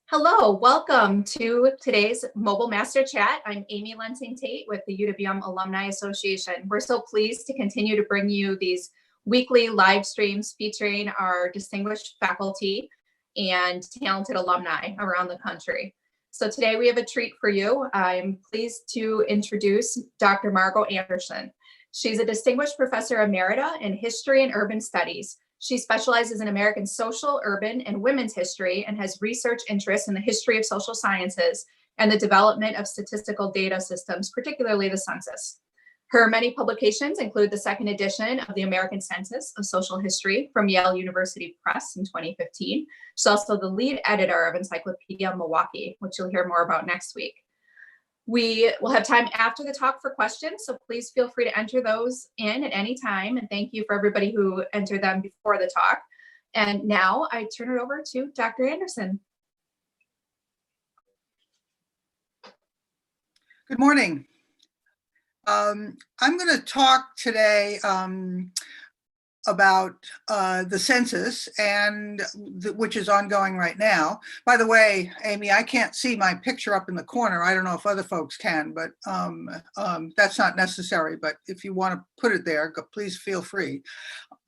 Hello, welcome to today's Mobile Master Chat. I'm Amy Lensing-Tate with the UWM Alumni Association. We're so pleased to continue to bring you these weekly live streams featuring our distinguished faculty and talented alumni around the country. So today we have a treat for you. I'm pleased to introduce Dr. Margo Anderson. She's a distinguished professor emerita in history and urban studies. She specializes in American social, urban, and women's history and has research interests in the history of social sciences and the development of statistical data systems, particularly the census. Her many publications include the second edition of the American Census of Social History from Yale University Press in 2015. She's also the lead editor of Encyclopedia Milwaukee, which you'll hear more about next week. We will have time after the talk for questions, so please feel free to enter those in at any time. And thank you for everybody who entered them before the talk. And now I turn it over to Dr. Anderson. Good morning. I'm going to talk today about the census, and which is ongoing right now. By the way, Amy, I can't see my picture up in the corner. I don't know if other folks can, but that's not necessary. But if you want to put it there, please feel free.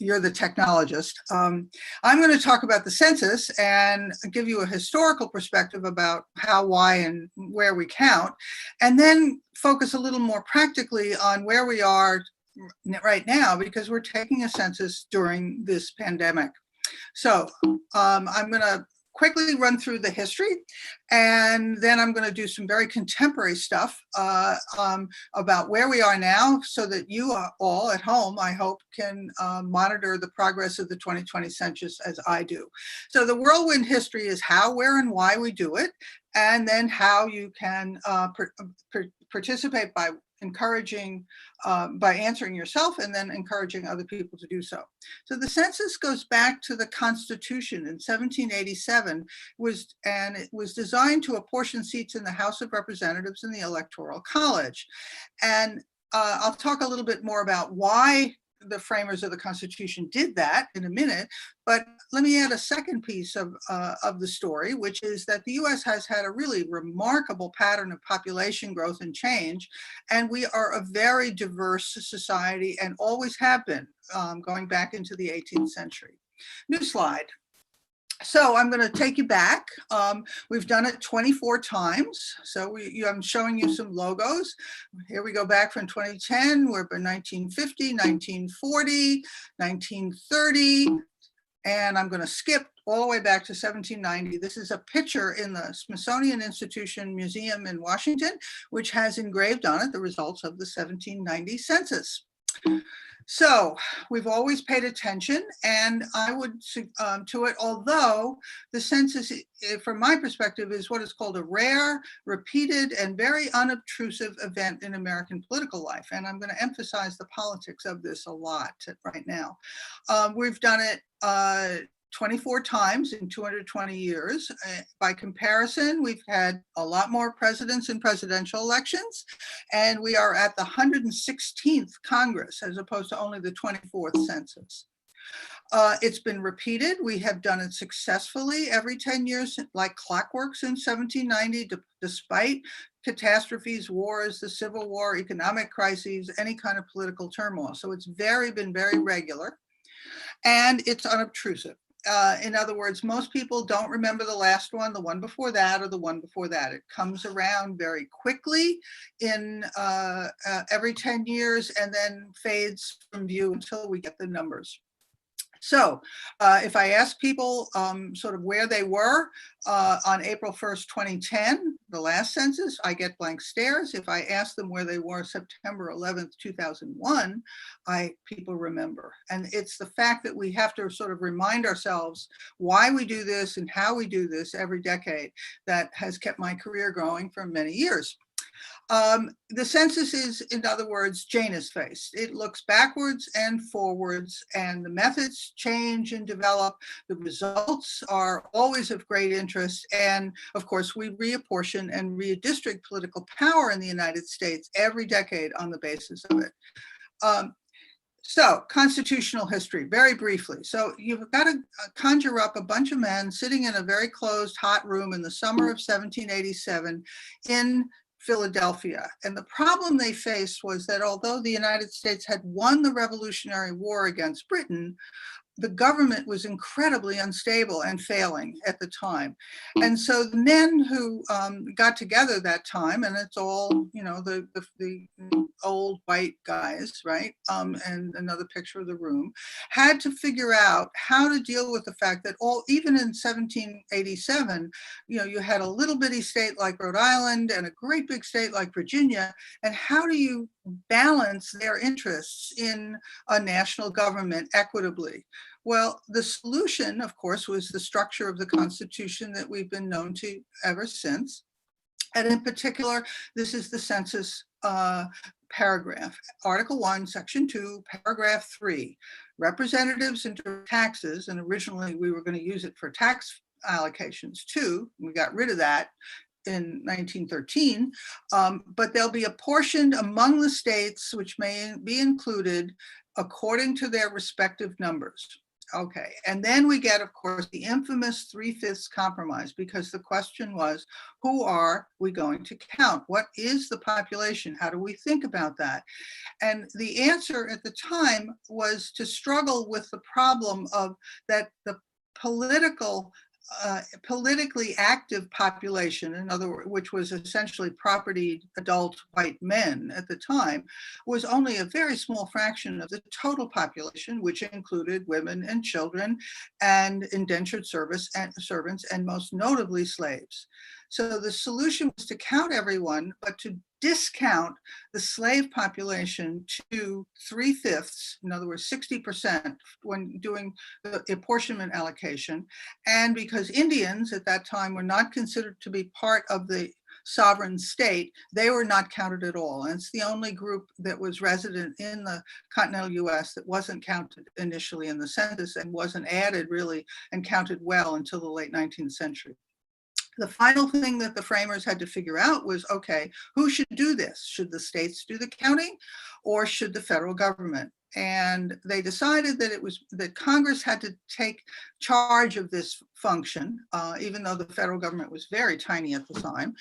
You're the technologist. I'm going to talk about the census and give you a historical perspective about how, why, and where we count, and then focus a little more practically on where we are right now, because we're taking a census during this pandemic. So I'm going to quickly run through the history, and then I'm going to do some very contemporary stuff about where we are now, so that you all at home, I hope, can monitor the progress of the 2020 census as I do. So the whirlwind history is how, where, and why we do it, and then how you can participate by encouraging, by answering yourself and then encouraging other people to do so. So the census goes back to the Constitution in 1787, and it was designed to apportion seats in the House of Representatives in the Electoral College. And I'll talk a little bit more about why the framers of the Constitution did that in a minute, but let me add a second piece of the story, which is that the US has had a really remarkable pattern of population growth and change, and we are a very diverse society and always have been, going back into the 18th century. New slide. So I'm going to take you back. We've done it 24 times. So I'm showing you some logos. Here we go back from 2010. We're in 1950, 1940, 1930, and I'm going to skip all the way back to 1790. This is a picture in the Smithsonian Institution Museum in Washington, which has engraved on it the results of the 1790 census. So we've always paid attention, and I would to it, although the census, from my perspective, is what is called a rare, repeated, and very unobtrusive event in American political life. And I'm going to emphasize the politics of this a lot right now. We've done it 24 times in 220 years. By comparison, we've had a lot more presidents in presidential elections, and we are at the 116th Congress as opposed to only the 24th census. It's been repeated. We have done it successfully every 10 years, like clockwork since 1790, despite catastrophes, wars, the Civil War, economic crises, any kind of political turmoil. So it's been very regular, and it's unobtrusive. In other words, most people don't remember the last one, the one before that, or the one before that. It comes around very quickly in every 10 years and then fades from view until we get the numbers. So if I ask people sort of where they were on April 1st, 2010, the last census, I get blank stares. If I ask them where they were September 11th, 2001, people remember. And it's the fact that we have to sort of remind ourselves why we do this and how we do this every decade that has kept my career going for many years. The census is, in other words, Janus-faced. It looks backwards and forwards, and the methods change and develop. The results are always of great interest. And of course, we reapportion and redistrict political power in the United States every decade on the basis of it. So constitutional history, very briefly. So you've got to conjure up a bunch of men sitting in a very closed, hot room in the summer of 1787 in Philadelphia. And the problem they faced was that although the United States had won the Revolutionary War against Britain, the government was incredibly unstable and failing at the time. And so the men who got together that time, and it's all, you know, the old white guys, right? And another picture of the room, had to figure out how to deal with the fact that even in 1787, you know, you had a little bitty state like Rhode Island and a great big state like Virginia, and how do you balance their interests in a national government equitably? Well, the solution, of course, was the structure of the Constitution that we've been known to ever since. And in particular, this is the census paragraph, Article 1, Section 2, Paragraph 3, representatives and taxes, and originally we were going to use it for tax allocations too. We got rid of that in 1913, but they'll be apportioned among the states, which may be included according to their respective numbers. Okay, and then we get, of course, the infamous 3/5 compromise, because the question was, who are we going to count? What is the population? How do we think about that? And the answer at the time was to struggle with the problem of that the politically active population, in other words, which was essentially propertied adult white men at the time, was only a very small fraction of the total population, which included women and children and indentured servants, and most notably slaves. So the solution was to count everyone, but to discount the slave population to 3/5, in other words, 60% when doing the apportionment allocation. And because Indians at that time were not considered to be part of the sovereign state, they were not counted at all. And it's the only group that was resident in the continental US that wasn't counted initially in the census and wasn't added really and counted well until the late 19th century. The final thing that the framers had to figure out was, okay, who should do this? Should the states do the counting or should the federal government? And they decided that Congress had to take charge of this function, even though the federal government was very tiny at the time.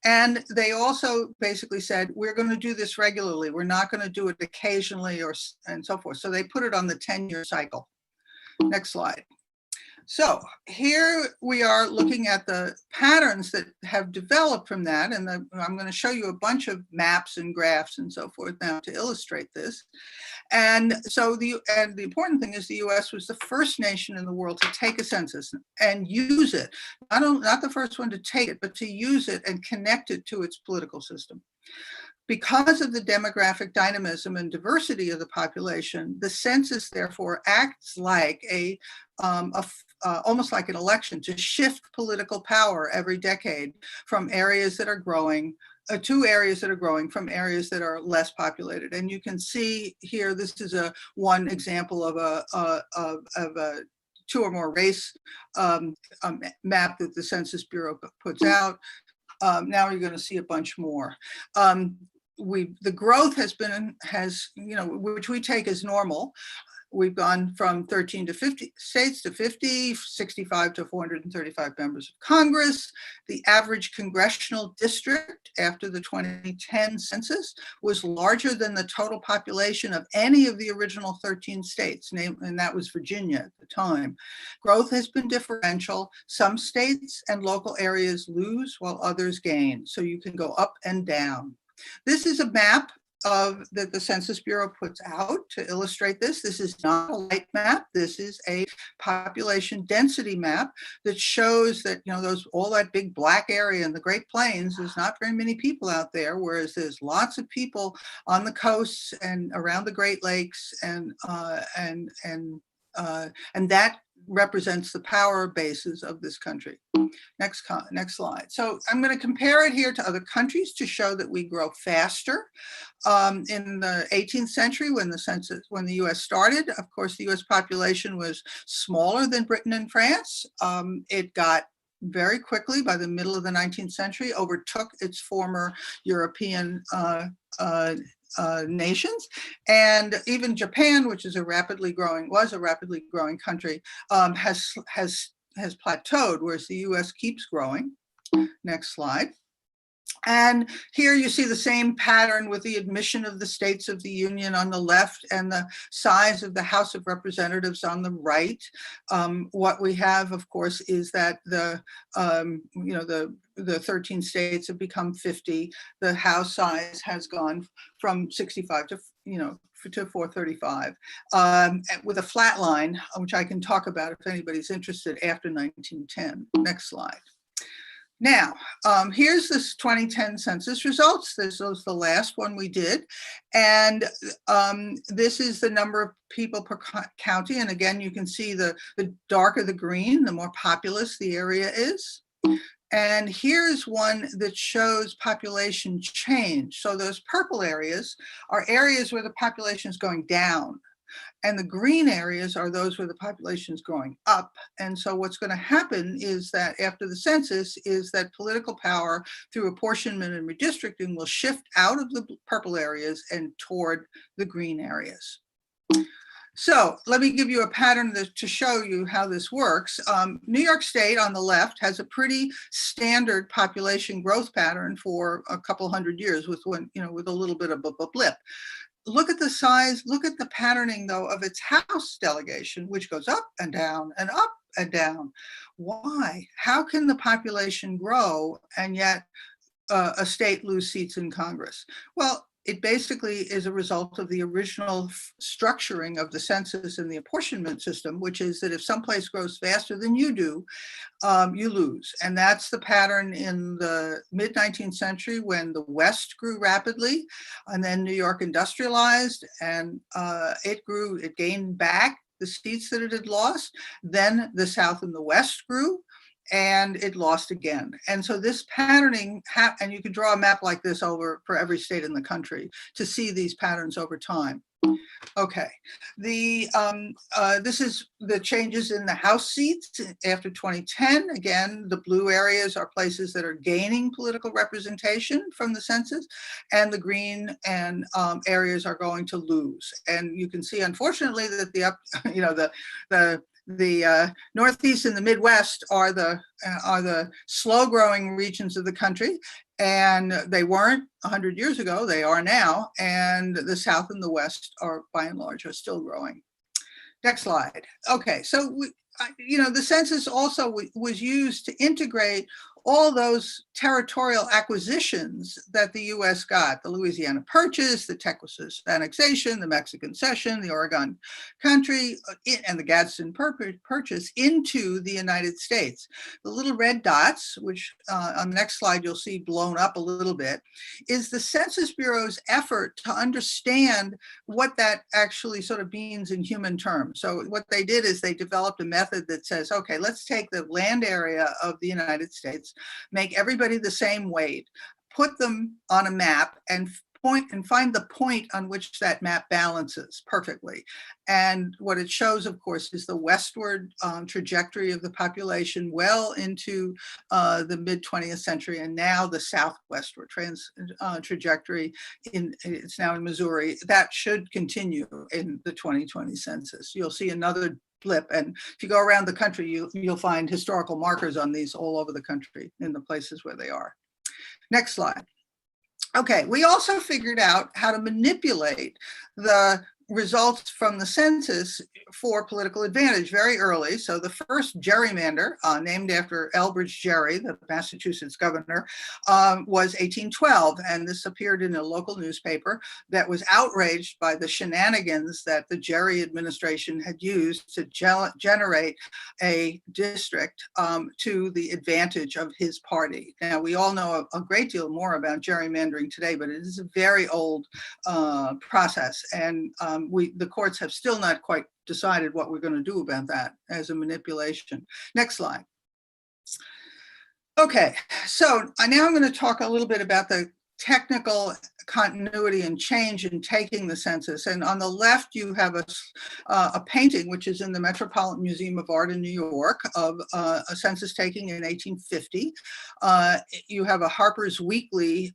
And they also basically said, we're going to do this regularly. We're not going to do it occasionally and so forth. So they put it on the 10-year cycle. Next slide. So here we are looking at the patterns that have developed from that. And I'm going to show you a bunch of maps and graphs and so forth now to illustrate this. And so the important thing is the US was the first nation in the world to take a census and use it. Not the first one to take it, but to use it and connect it to its political system. Because of the demographic dynamism and diversity of the population, the census therefore acts like almost like an election to shift political power every decade from areas that are growing to areas that are growing from areas that are less populated. And you can see here, this is one example of a 2 or more race map that the Census Bureau puts out. Now you're going to see a bunch more. The growth which we take as normal. We've gone from 13 to 50 states to 50, 65 to 435 members of Congress. The average congressional district after the 2010 census was larger than the total population of any of the original 13 states, and that was Virginia at the time. Growth has been differential. Some states and local areas lose while others gain. So you can go up and down. This is a map that the Census Bureau puts out to illustrate this. This is not a light map. This is a population density map that shows that, all that big black area in the Great Plains, there's not very many people out there, whereas there's lots of people on the coasts and around the Great Lakes, and that represents the power bases of this country. Next slide. So I'm going to compare it here to other countries to show that we grow faster. In the 18th century, when the US started, of course, the US population was smaller than Britain and France. It got very quickly, by the middle of the 19th century, overtook its former European nations, and even Japan, which is was a rapidly growing country, has plateaued, whereas the U.S. keeps growing. Next slide. And here you see the same pattern with the admission of the states of the Union on the left and the size of the House of Representatives on the right. What we have, of course, is that the 13 states have become 50. The House size has gone from 65 to 435, with a flat line, which I can talk about if anybody's interested, after 1910. Next slide. Now, here's this 2010 census results. This was the last one we did. And this is the number of people per county. And again, you can see the darker the green, the more populous the area is. And here's one that shows population change. So those purple areas are areas where the population is going down. And the green areas are those where the population is growing up. And so what's going to happen is that after the census is that political power through apportionment and redistricting will shift out of the purple areas and toward the green areas. So let me give you a pattern to show you how this works. New York State on the left has a pretty standard population growth pattern for a couple hundred years with a little bit of a blip. Look at the size, look at the patterning though of its House delegation, which goes up and down and up and down. Why? How can the population grow and yet a state lose seats in Congress? Well, it basically is a result of the original structuring of the census and the apportionment system, which is that if someplace grows faster than you do, you lose. And that's the pattern in the mid-19th century when the West grew rapidly, and then New York industrialized, and it gained back the seats that it had lost. Then the South and the West grew, and it lost again. And so this patterning, and you could draw a map like this over for every state in the country to see these patterns over time. Okay, this is the changes in the House seats after 2010. Again, the blue areas are places that are gaining political representation from the census, and the green and areas are going to lose. And you can see, unfortunately, that the Northeast and the Midwest are the slow-growing regions of the country, and they weren't 100 years ago. They are now, and the South and the West are, by and large, are still growing. Next slide. Okay, so the census also was used to integrate all those territorial acquisitions that the U.S. got: the Louisiana Purchase, the Texas annexation, the Mexican cession, the Oregon Country, and the Gadsden Purchase into the United States. The little red dots, which on the next slide you'll see blown up a little bit, is the Census Bureau's effort to understand what that actually sort of means in human terms. So what they did is they developed a method that says, okay, let's take the land area of the United States, make everybody the same weight, put them on a map, and find the point on which that map balances perfectly. And what it shows, of course, is the westward trajectory of the population well into the mid-20th century, and now the southwestward trajectory. It's now in Missouri. That should continue in the 2020 census. You'll see another blip, and if you go around the country, you'll find historical markers on these all over the country in the places where they are. Next slide. Okay, we also figured out how to manipulate the results from the census for political advantage very early. So the first gerrymander, named after Elbridge Gerry, the Massachusetts governor, was 1812. And this appeared in a local newspaper that was outraged by the shenanigans that the Gerry administration had used to generate a district to the advantage of his party. Now, we all know a great deal more about gerrymandering today, but it is a very old process. And the courts have still not quite decided what we're going to do about that as a manipulation. Next slide. Okay, so now I'm going to talk a little bit about the technical continuity and change in taking the census. And on the left, you have a painting, which is in the Metropolitan Museum of Art in New York, of a census taking in 1850. You have a Harper's Weekly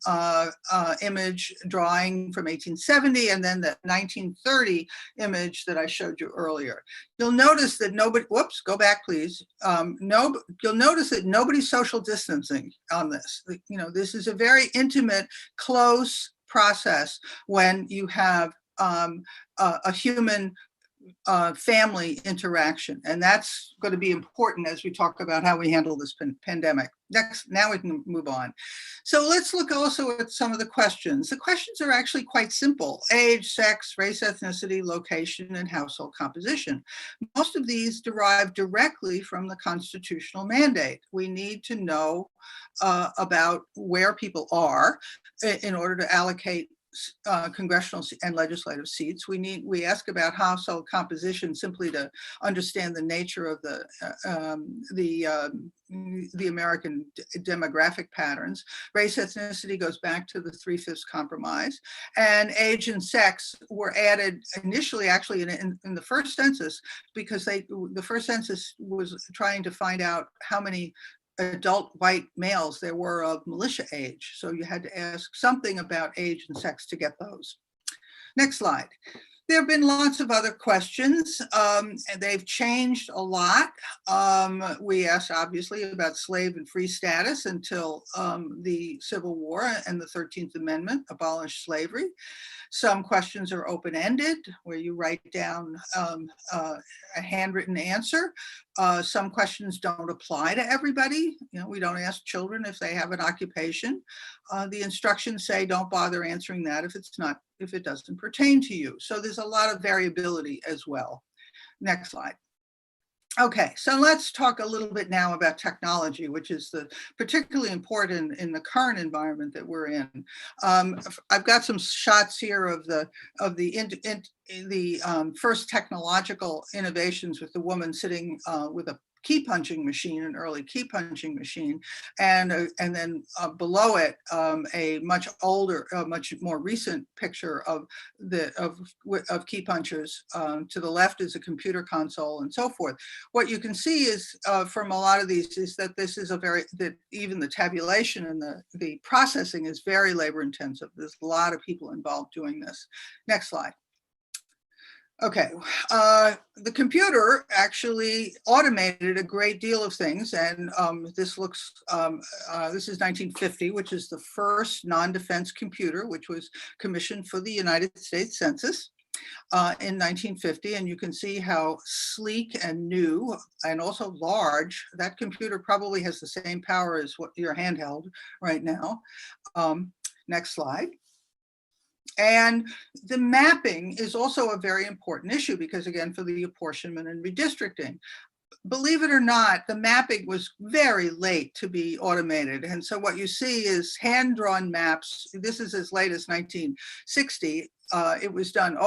image drawing from 1870, and then the 1930 image that I showed you earlier. You'll notice that nobody, whoops, go back please. You'll notice that nobody's social distancing on this. You know, this is a very intimate, close process when you have a human family interaction. And that's going to be important as we talk about how we handle this pandemic. Next, now we can move on. So let's look also at some of the questions. The questions are actually quite simple: age, sex, race, ethnicity, location, and household composition. Most of these derive directly from the constitutional mandate. We need to know about where people are in order to allocate congressional and legislative seats. We ask about household composition simply to understand the nature of the American demographic patterns. Race, ethnicity goes back to the 3/5 compromise, and age and sex were added initially, actually in the first census, because the first census was trying to find out how many adult white males there were of militia age. So you had to ask something about age and sex to get those. Next slide. There have been lots of other questions, and they've changed a lot. We asked obviously about slave and free status until the Civil War and the 13th Amendment abolished slavery. Some questions are open-ended, where you write down a handwritten answer. Some questions don't apply to everybody. You know, we don't ask children if they have an occupation. The instructions say don't bother answering that if it doesn't pertain to you. So there's a lot of variability as well. Next slide. Okay, so let's talk a little bit now about technology, which is particularly important in the current environment that we're in. I've got some shots here of the first technological innovations, with the woman sitting with a key punching machine, an early key punching machine, and then below it a much older, much more recent picture of key punchers. To the left is a computer console and so forth. What you can see is from a lot of these is that this is that even the tabulation and the processing is very labor intensive. There's a lot of people involved doing this. Next slide. Okay, the computer actually automated a great deal of things, and this is 1950, which is the first non-defense computer, which was commissioned for the United States Census in 1950, and you can see how sleek and new and also large. That computer probably has the same power as what your handheld right now. Next slide. And the mapping is also a very important issue, because again, for the apportionment and redistricting, believe it or not, the mapping was very late to be automated. And so what you see is hand-drawn maps. This is as late as 1960. It was done,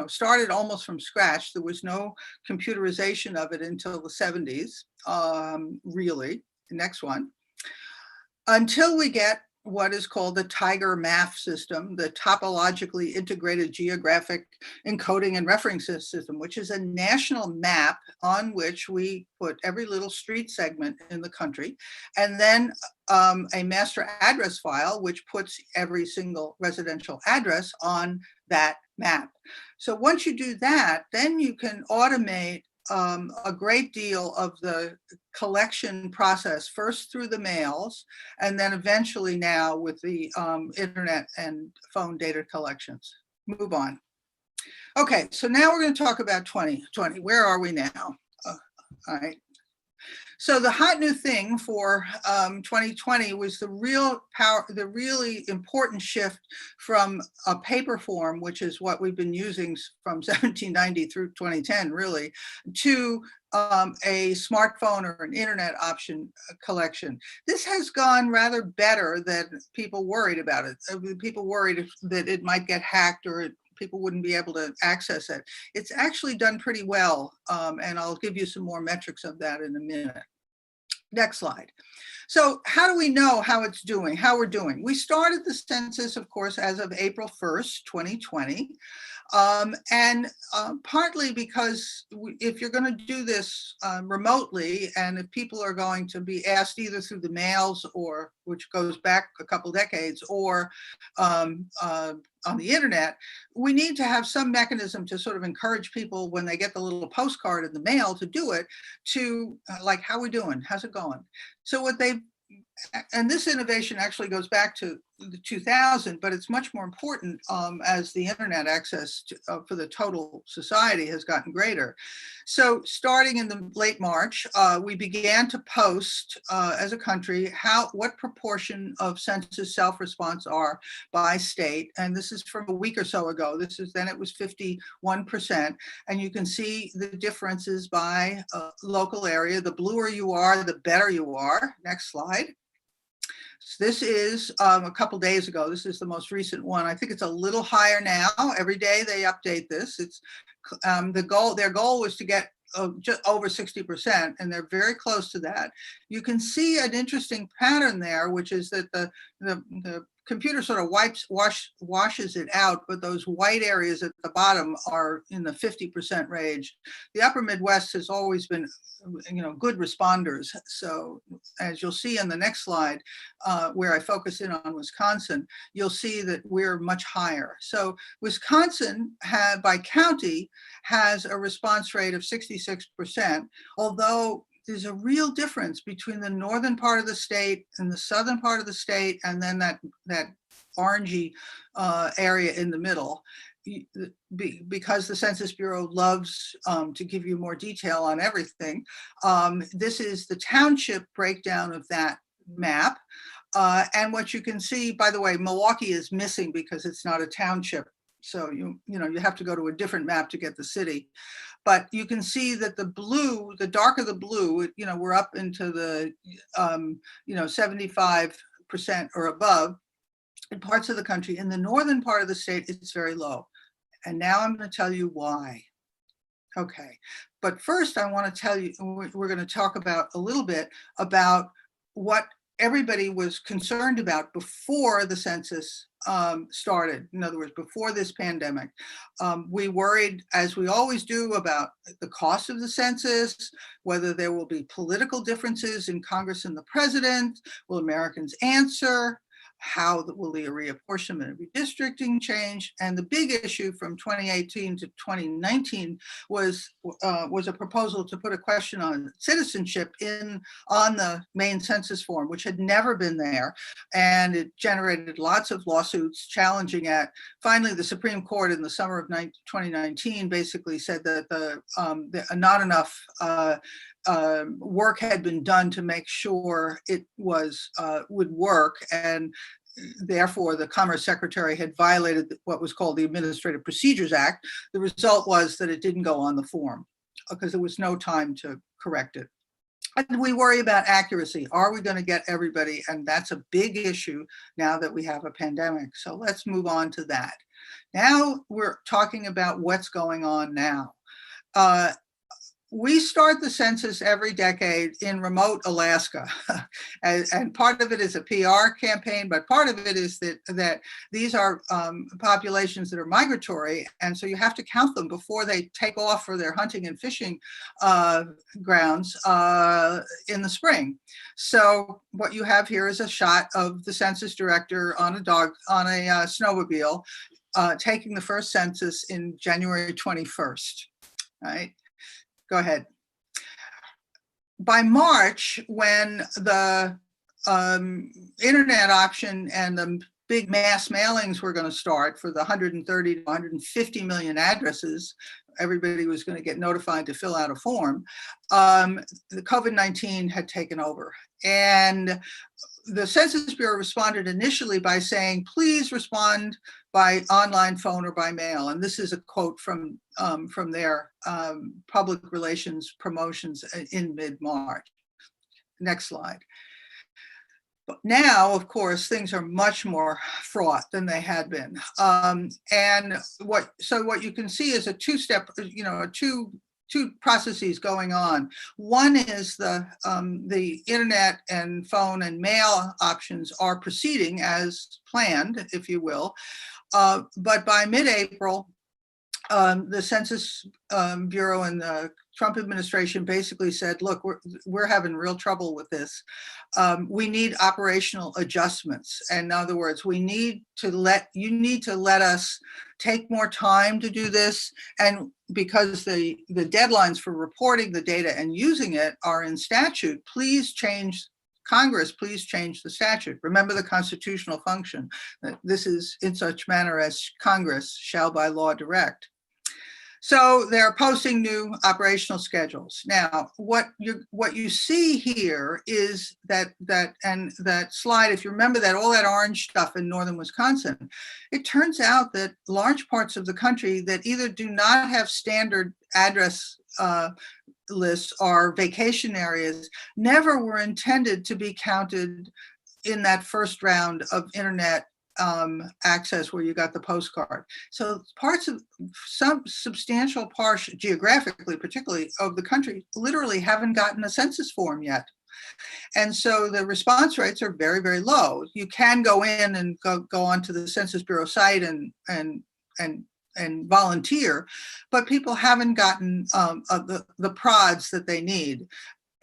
started almost from scratch. There was no computerization of it until the 70s, really. The next one. Until we get what is called the TigerMath system, the topologically integrated geographic encoding and referencing system, which is a national map on which we put every little street segment in the country, and then a master address file, which puts every single residential address on that map. So once you do that, then you can automate a great deal of the collection process, first through the mails, and then eventually now with the internet and phone data collections. Move on. Okay, so now we're going to talk about 2020. Where are we now? All right. So the hot new thing for 2020 was the really important shift from a paper form, which is what we've been using from 1790 through 2010, really, to a smartphone or an internet option collection. This has gone rather better than people worried about it. People worried that it might get hacked or people wouldn't be able to access it. It's actually done pretty well, and I'll give you some more metrics of that in a minute. Next slide. So how do we know how it's doing, how we're doing? We started the census, of course, as of April 1st, 2020. Partly because if you're going to do this remotely, and if people are going to be asked either through the mails, or which goes back a couple decades, or on the internet, we need to have some mechanism to sort of encourage people when they get the little postcard in the mail to do it, to like, how we doing? How's it going? So what they, and this innovation actually goes back to the 2000, but it's much more important as the internet access for the total society has gotten greater. So starting in the late March, we began to post as a country what proportion of census self-response are by state. And this is from a week or so ago. Then it was 51%. And you can see the differences by local area. The bluer you are, the better you are. Next slide. So this is a couple days ago. This is the most recent one. I think it's a little higher now. Every day they update this. It's their goal was to get just over 60%, and they're very close to that. You can see an interesting pattern there, which is that the computer sort of washes it out, but those white areas at the bottom are in the 50% range. The upper Midwest has always been, good responders. So as you'll see in the next slide, where I focus in on Wisconsin, you'll see that we're much higher. So Wisconsin by county has a response rate of 66%, although there's a real difference between the northern part of the state and the southern part of the state, and then that orangey area in the middle. Because the Census Bureau loves to give you more detail on everything. This is the township breakdown of that map. And what you can see, by the way, Milwaukee is missing because it's not a township. So you have to go to a different map to get the city. But you can see that the blue, the darker the blue, we're up into the 75% or above in parts of the country. In the northern part of the state, it's very low. And now I'm going to tell you why. Okay, but first I want to tell you, we're going to talk about a little bit about what everybody was concerned about before the census started. In other words, before this pandemic, we worried, as we always do, about the cost of the census, whether there will be political differences in Congress and the president. Will Americans answer? How will the reapportionment and redistricting change? And the big issue from 2018 to 2019 was a proposal to put a question on citizenship on the main census form, which had never been there. And it generated lots of lawsuits challenging it. Finally, the Supreme Court in the summer of 2019 basically said that not enough work had been done to make sure it would work, and therefore the Commerce Secretary had violated what was called the Administrative Procedures Act. The result was that it didn't go on the form because there was no time to correct it. And we worry about accuracy. Are we going to get everybody? And that's a big issue now that we have a pandemic. So let's move on to that. Now we're talking about what's going on now. We start the census every decade in remote Alaska, and part of it is a PR campaign, but part of it is that these are populations that are migratory, and so you have to count them before they take off for their hunting and fishing grounds in the spring. So what you have here is a shot of the census director on a snowmobile taking the first census in January 21st, right? Go ahead. By March, when the internet option and the big mass mailings were going to start for the 130 to 150 million addresses, everybody was going to get notified to fill out a form, the COVID-19 had taken over. And the Census Bureau responded initially by saying, please respond by online, phone, or by mail. And this is a quote from their public relations promotions in mid-March. Next slide. But now, of course, things are much more fraught than they had been. And what you can see is a two-step, a processes going on. One is the internet and phone and mail options are proceeding as planned, if you will. But by mid-April, the Census Bureau and the Trump administration basically said, look, we're having real trouble with this. We need operational adjustments. And in other words, you need to let us take more time to do this. And because the deadlines for reporting the data and using it are in statute, Congress, please change the statute. Remember the constitutional function. This is in such manner as Congress shall by law direct. So they're posting new operational schedules. Now, what you see here is that slide, if you remember that all that orange stuff in northern Wisconsin, it turns out that large parts of the country that either do not have standard address lists or vacation areas never were intended to be counted in that first round of internet access where you got the postcard. So parts of some substantial parts, geographically particularly, of the country literally haven't gotten a census form yet. And so the response rates are very, very low. You can go in and go onto the Census Bureau site and volunteer, but people haven't gotten the prods that they need.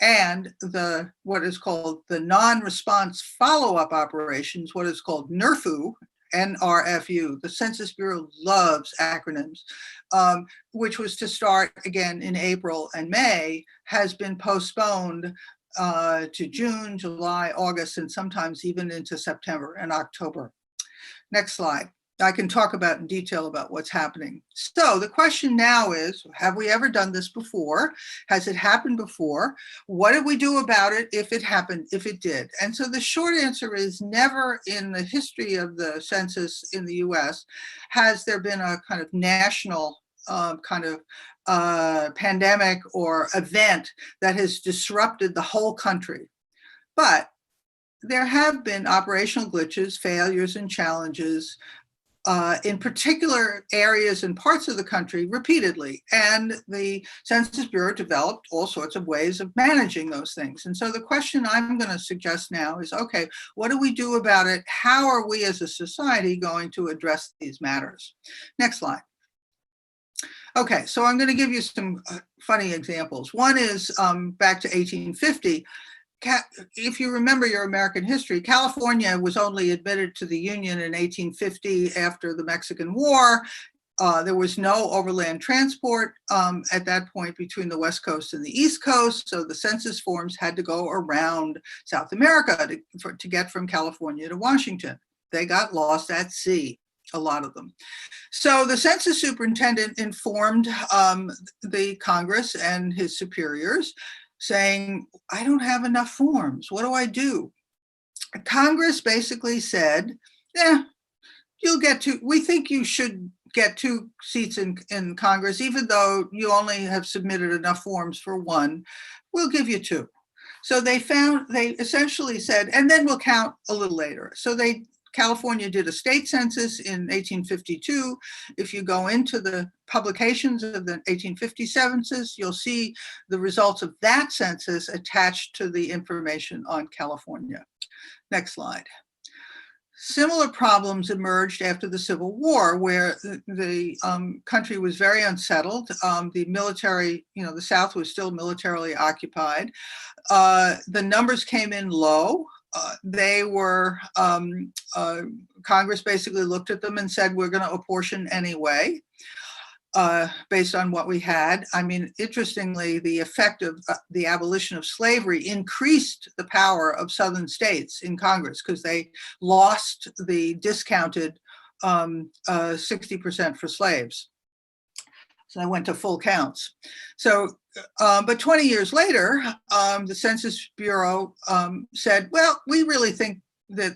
And what is called the non-response follow-up operations, what is called NRFU, NRFU, the Census Bureau loves acronyms, which was to start again in April and May, has been postponed to June, July, August, and sometimes even into September and October. Next slide. I can talk about in detail about what's happening. So the question now is, have we ever done this before? Has it happened before? What did we do about it if it happened, if it did? And so the short answer is never in the history of the census in the US has there been a kind of national pandemic or event that has disrupted the whole country. But there have been operational glitches, failures, and challenges in particular areas and parts of the country repeatedly. And the Census Bureau developed all sorts of ways of managing those things. And so the question I'm going to suggest now is, okay, what do we do about it? How are we as a society going to address these matters? Next slide. Okay, so I'm going to give you some funny examples. One is back to 1850. If you remember your American history, California was only admitted to the Union in 1850 after the Mexican War. There was no overland transport at that point between the West Coast and the East Coast, so the census forms had to go around South America to get from California to Washington. They got lost at sea, a lot of them. So the census superintendent informed the Congress and his superiors, saying, I don't have enough forms. What do I do? Congress basically said, yeah, you'll get two. We think you should get 2 seats in Congress, even though you only have submitted enough forms for 1. We'll give you 2. So they essentially said, and then we'll count a little later. So California did a state census in 1852. If you go into the publications of the 1850 census, you'll see the results of that census attached to the information on California. Next slide. Similar problems emerged after the Civil War, where the country was very unsettled. The military, the South was still militarily occupied. The numbers came in low. They were, Congress basically looked at them and said, we're going to apportion anyway, based on what we had. I mean, interestingly, the effect of the abolition of slavery increased the power of Southern states in Congress because they lost the discounted 60% for slaves. So they went to full counts. So, but 20 years later, the Census Bureau said, well, we really think that,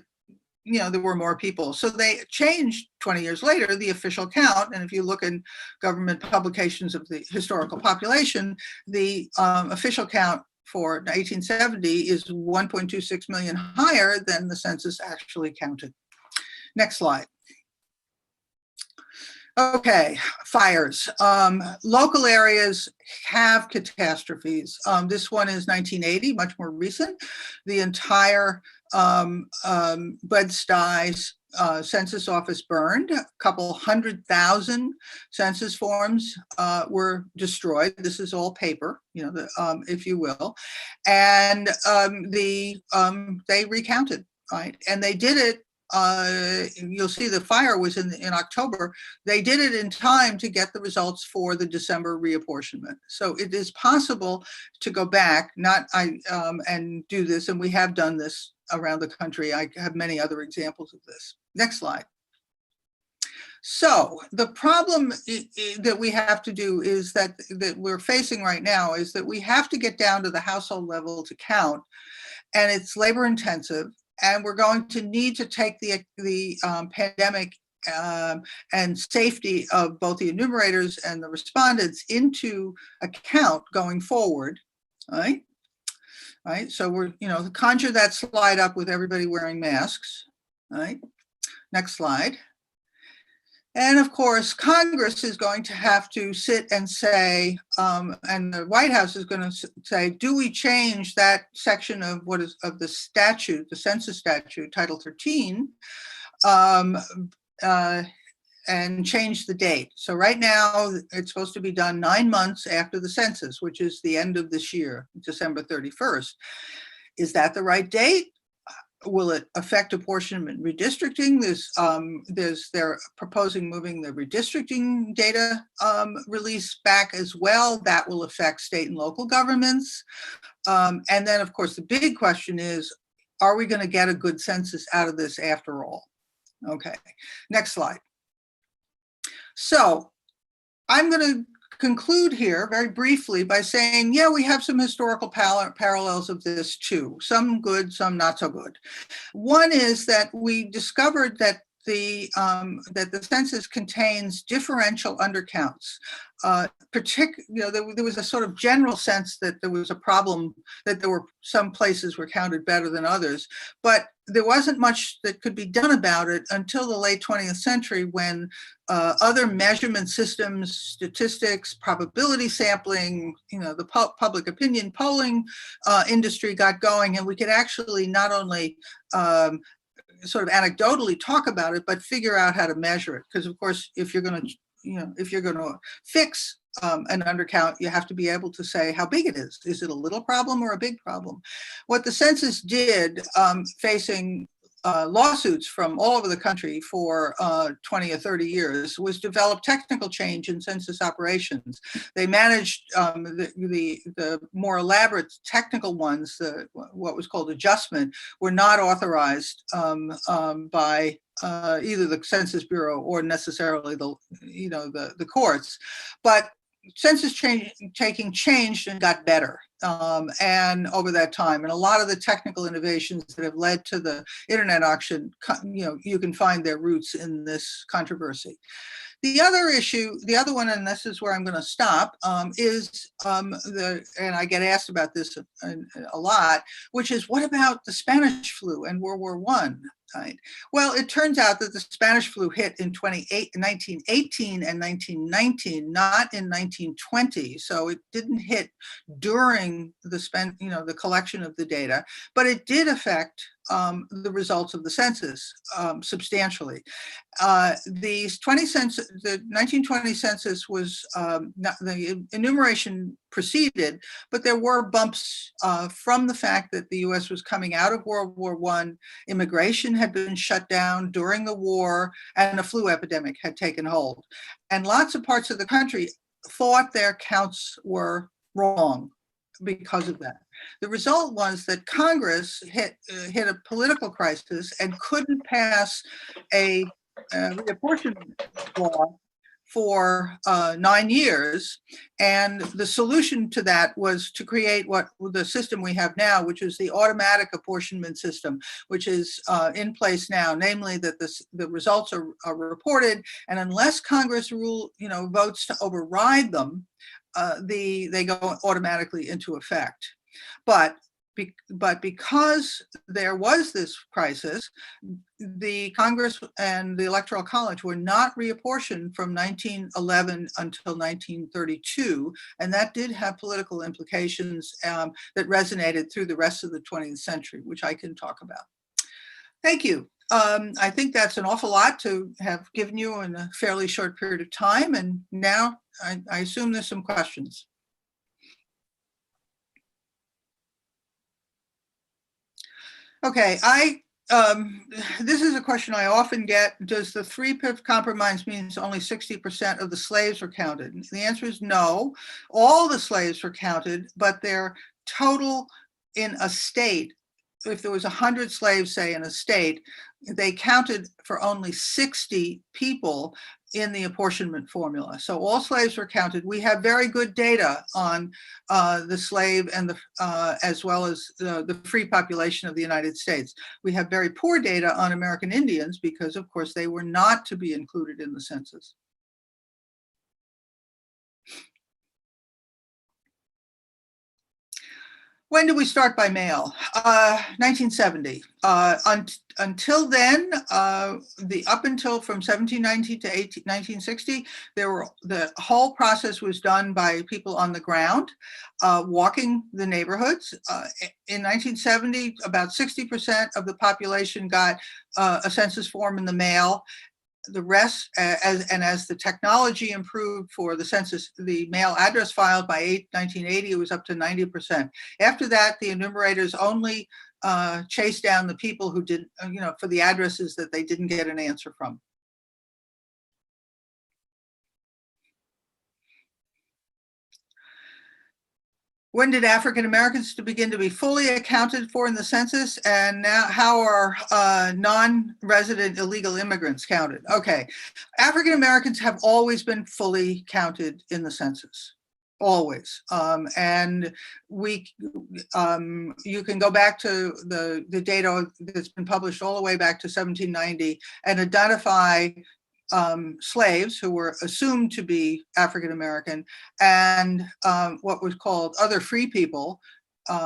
there were more people. So they changed 20 years later, the official count. And if you look in government publications of the historical population, the official count for 1870 is 1.26 million higher than the census actually counted. Next slide. Okay, fires. Local areas have catastrophes. This one is 1980, much more recent. The entire Bed-Stuy census office burned. A couple 100,000 census forms were destroyed. This is all paper, if you will. And they recounted, right? And they did it. You'll see the fire was in October. They did it in time to get the results for the December reapportionment. So it is possible to go back, and do this, and we have done this around the country. I have many other examples of this. Next slide. So the problem that we have to do is that we're facing right now is that we have to get down to the household level to count, and it's labor intensive. And we're going to need to take the pandemic and safety of both the enumerators and the respondents into account going forward, right? Right. So we're, conjure that slide up with everybody wearing masks, right? Next slide. And of course, Congress is going to have to sit and say, and the White House is going to say, do we change that section of the statute, the census statute, Title 13, and change the date? So right now, it's supposed to be done 9 months after the census, which is the end of this year, December 31st. Is that the right date? Will it affect apportionment redistricting? They're proposing moving the redistricting data release back as well. That will affect state and local governments. And then, of course, the big question is, are we going to get a good census out of this after all? Okay, next slide. So I'm going to conclude here very briefly by saying, yeah, we have some historical parallels of this too. Some good, some not so good. One is that we discovered that the census contains differential undercounts. There was a sort of general sense that there was a problem, that there were some places were counted better than others, but there wasn't much that could be done about it until the late 20th century, when other measurement systems, statistics, probability sampling, the public opinion polling industry got going, and we could actually not only sort of anecdotally talk about it, but figure out how to measure it. Because of course, if you're going to fix an undercount, you have to be able to say how big it is. Is it a little problem or a big problem? What the census did, facing lawsuits from all over the country for 20 or 30 years, was develop technical change in census operations. They managed the more elaborate technical ones, what was called adjustment, were not authorized by either the Census Bureau or necessarily the courts, but census taking changed and got better, and over that time, and a lot of the technical innovations that have led to the internet auction, you can find their roots in this controversy. The other issue, the other one, and this is where I'm going to stop, is and I get asked about this a lot, which is, what about the Spanish flu and World War I? Right. Well, it turns out that the Spanish flu hit in 1918 and 1919, not in 1920. So it didn't hit during the collection of the data, but it did affect the results of the census substantially. The 1920 census was the enumeration proceeded, but there were bumps from the fact that the U.S. was coming out of World War I, immigration had been shut down during the war, and a flu epidemic had taken hold. And lots of parts of the country thought their counts were wrong because of that. The result was that Congress hit a political crisis and couldn't pass a reapportionment law for 9 years. And the solution to that was to create the system we have now, which is the automatic apportionment system, which is in place now, namely that the results are reported, and unless Congress votes to override them, they go automatically into effect. But but because there was this crisis, the Congress and the Electoral College were not reapportioned from 1911 until 1932, and that did have political implications that resonated through the rest of the 20th century, which I can talk about. Thank you. I think that's an awful lot to have given you in a fairly short period of time, and now I assume there's some questions. Okay, this is a question I often get. Does the 3-5 compromise mean only 60% of the slaves were counted? And the answer is no. All the slaves were counted, but their total in a state, if there was 100 slaves, say, in a state, they counted for only 60 people in the apportionment formula. So all slaves were counted. We have very good data on the slave and the as well as the free population of the United States. We have very poor data on American Indians because, of course, they were not to be included in the census. When did we start by mail? 1970. Until then, up until from 1790 to 1960, the whole process was done by people on the ground, walking the neighborhoods. In 1970, about 60% of the population got a census form in the mail. The rest, as the technology improved for the census, the mail address filed by 1980, it was up to 90%. After that, the enumerators only chased down the people who did, for the addresses that they didn't get an answer from. When did African Americans begin to be fully accounted for in the census? And now how are non-resident illegal immigrants counted? Okay, African Americans have always been fully counted in the census, always. And you can go back to the data that's been published all the way back to 1790 and identify slaves who were assumed to be African American and what was called other free people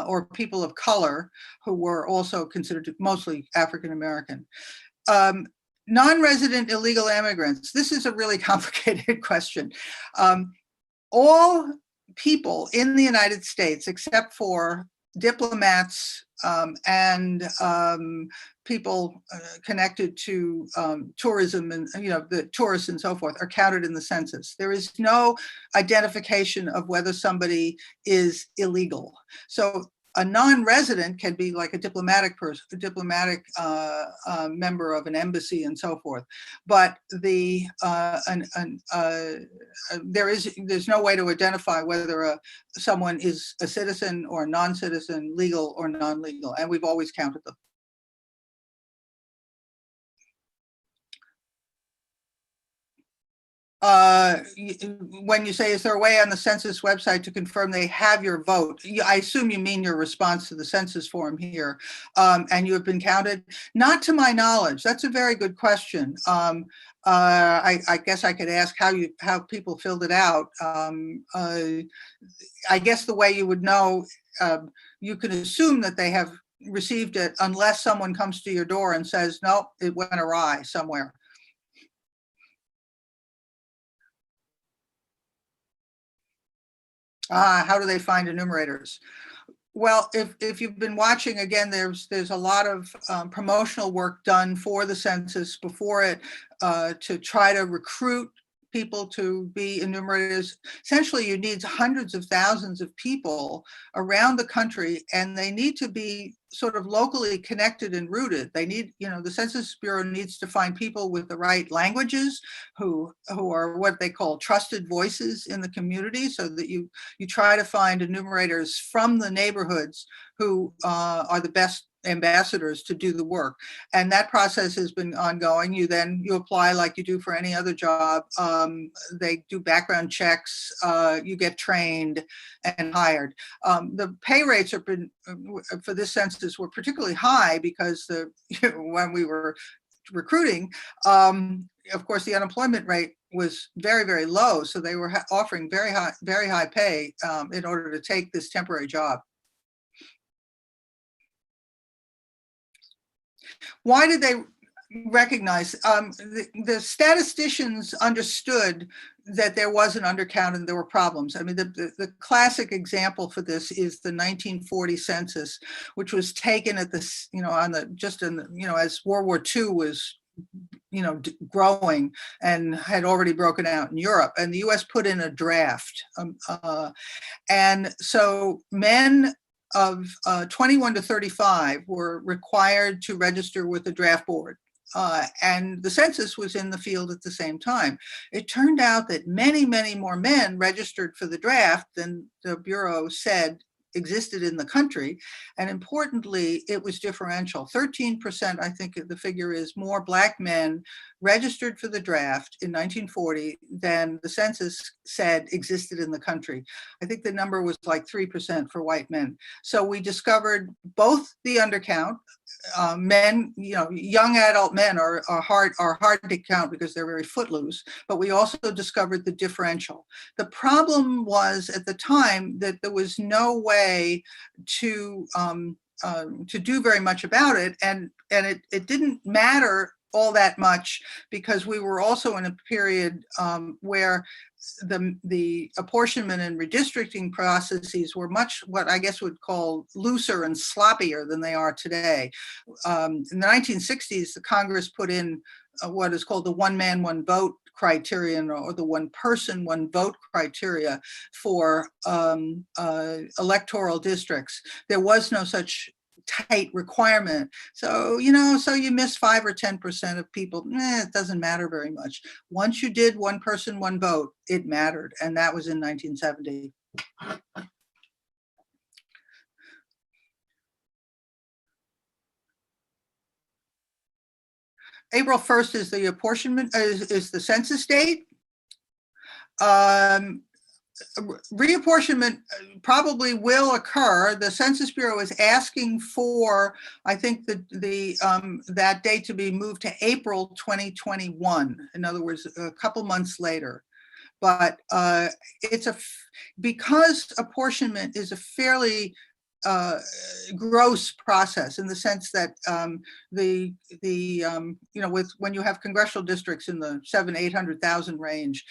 or people of color who were also considered mostly African American. Non-resident illegal immigrants, this is a really complicated question. All people in the United States, except for diplomats and people connected to tourism and the tourists and so forth, are counted in the census. There is no identification of whether somebody is illegal. So a non-resident can be like a diplomatic person, a diplomatic member of an embassy and so forth. But there's no way to identify whether someone is a citizen or a non-citizen, legal or non-legal, and we've always counted them. When you say, is there a way on the census website to confirm they have your vote? I assume you mean your response to the census form here, and you have been counted? Not to my knowledge. That's a very good question. I guess I could ask how people filled it out. I guess the way you would know, you can assume that they have received it unless someone comes to your door and says, no, it went awry somewhere. How do they find enumerators? Well, if you've been watching, again, there's a lot of promotional work done for the census before it to try to recruit people to be enumerators. Essentially, you need hundreds of thousands of people around the country, and they need to be sort of locally connected and rooted. They need, the Census Bureau needs to find people with the right languages who are what they call trusted voices in the community, so that you try to find enumerators from the neighborhoods who are the best ambassadors to do the work. And that process has been ongoing. You apply like you do for any other job. They do background checks, you get trained and hired. The pay rates have been, for this census, were particularly high because when we were recruiting, of course, the unemployment rate was very, very low. So they were offering very high pay in order to take this temporary job. Why did they recognize? The statisticians understood that there was an undercount and there were problems. I mean, the classic example for this is the 1940 census, which was taken at this, as World War II was, growing and had already broken out in Europe, and the US put in a draft. And so men of 21 to 35 were required to register with the draft board. And the census was in the field at the same time. It turned out that many, many more men registered for the draft than the Bureau said existed in the country. And importantly, it was differential. 13%, I think the figure is, more Black men registered for the draft in 1940 than the census said existed in the country. I think the number was like 3% for white men. So we discovered both the undercount. Men, young adult men are hard to count because they're very footloose, but we also discovered the differential. The problem was at the time that there was no way to do very much about it, and it didn't matter all that much because we were also in a period where the apportionment and redistricting processes were much what I guess would call looser and sloppier than they are today. In the 1960s, the Congress put in what is called the one man, one vote criterion, or the one person, one vote criteria for electoral districts. There was no such tight requirement. So you miss 5 or 10% of people, it doesn't matter very much. Once you did one person, one vote, it mattered. And that was in 1970. April 1st is the apportionment, is the census date. Reapportionment probably will occur. The Census Bureau is asking for, I think, that date to be moved to April 2021. In other words, a couple months later. But because apportionment is a fairly gross process in the sense that when you have congressional districts in the 700,000-800,000 range,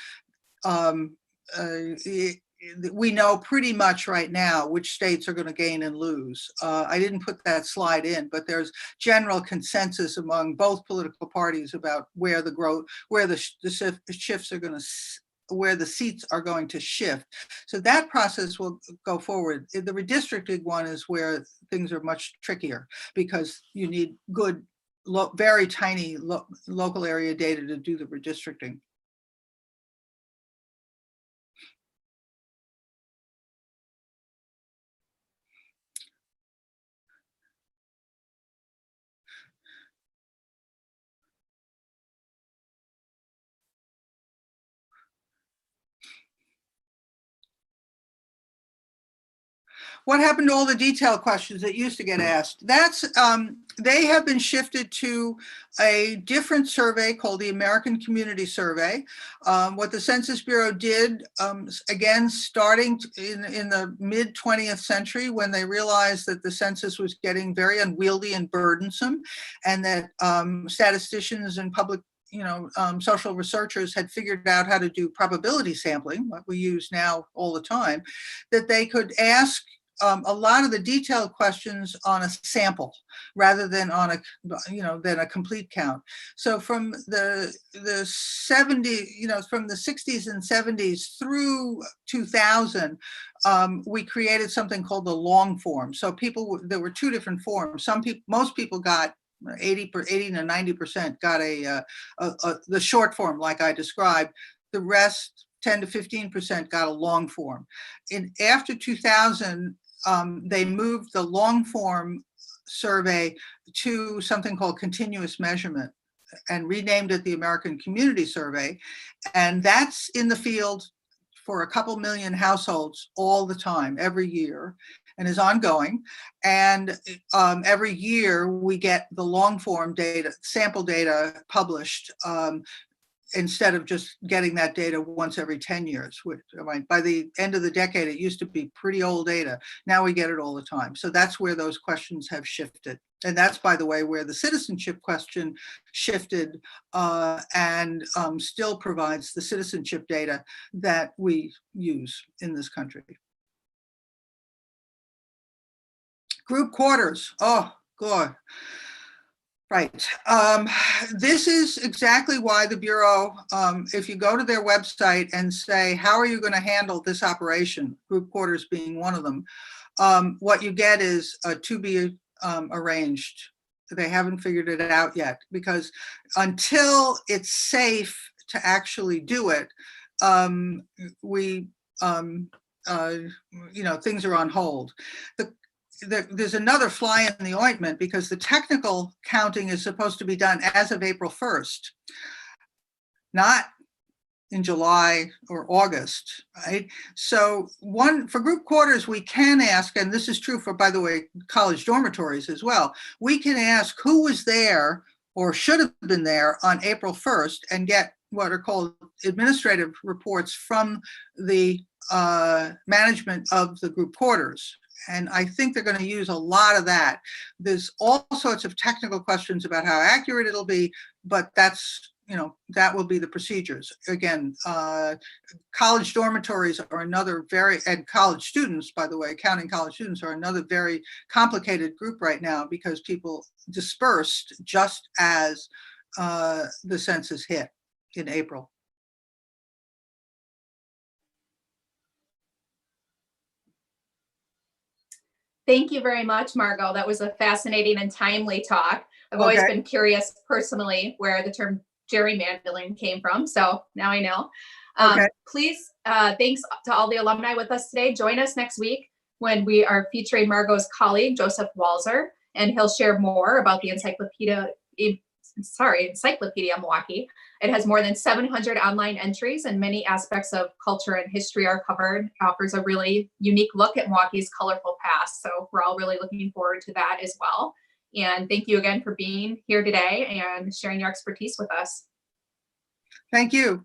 we know pretty much right now which states are going to gain and lose. I didn't put that slide in, but there's general consensus among both political parties about where the growth, where the shifts are going to, where the seats are going to shift. So that process will go forward. The redistricting one is where things are much trickier because you need good, very tiny local area data to do the redistricting. What happened to all the detailed questions that used to get asked? That's they have been shifted to a different survey called the American Community Survey. What the Census Bureau did, again, starting in the mid 20th century, when they realized that the census was getting very unwieldy and burdensome, and that statisticians and public social researchers had figured out how to do probability sampling, what we use now all the time, that they could ask a lot of the detailed questions on a sample rather than on a complete count. So from the 70s, from the 60s and 70s through 2000, we created something called the long form. So there were two different forms. Most people got 80 to 90% got the short form, like I described. The rest, 10 to 15%, got a long form. After 2000, they moved the long form survey to something called continuous measurement and renamed it the American Community Survey. And that's in the field for a couple million households all the time, every year, and is ongoing. And every year we get the long form data, sample data published. instead of just getting that data once every 10 years. Which, by the end of the decade, it used to be pretty old data. Now we get it all the time. So that's where those questions have shifted. And that's, by the way, where the citizenship question shifted and still provides the citizenship data that we use in this country. Group quarters. Oh, God. Right. This is exactly why the Bureau, if you go to their website and say, how are you going to handle this operation, group quarters being one of them, what you get is to be arranged. They haven't figured it out yet, because until it's safe to actually do it, things are on hold. There's another fly in the ointment, because the technical counting is supposed to be done as of April 1st, not in July or August, right? So for group quarters, we can ask, and this is true for, by the way, college dormitories as well, we can ask who was there or should have been there on April 1st and get what are called administrative reports from the management of the group quarters. And I think they're going to use a lot of that. There's all sorts of technical questions about how accurate it'll be, but that's, that will be the procedures. Again, college dormitories are another and college students, by the way, counting college students, are another very complicated group right now, because people dispersed just as the census hit in April. Thank you very much, Margo. That was a fascinating and timely talk. I've always been curious personally where the term gerrymandering came from, so now I know. Please, thanks to all the alumni with us today. Join us next week when we are featuring Margo's colleague, Joseph Walzer, and he'll share more about the Encyclopedia Milwaukee. It has more than 700 online entries, and many aspects of culture and history are covered. Offers a really unique look at Milwaukee's colorful past. So we're all really looking forward to that as well. And thank you again for being here today and sharing your expertise with us. Thank you.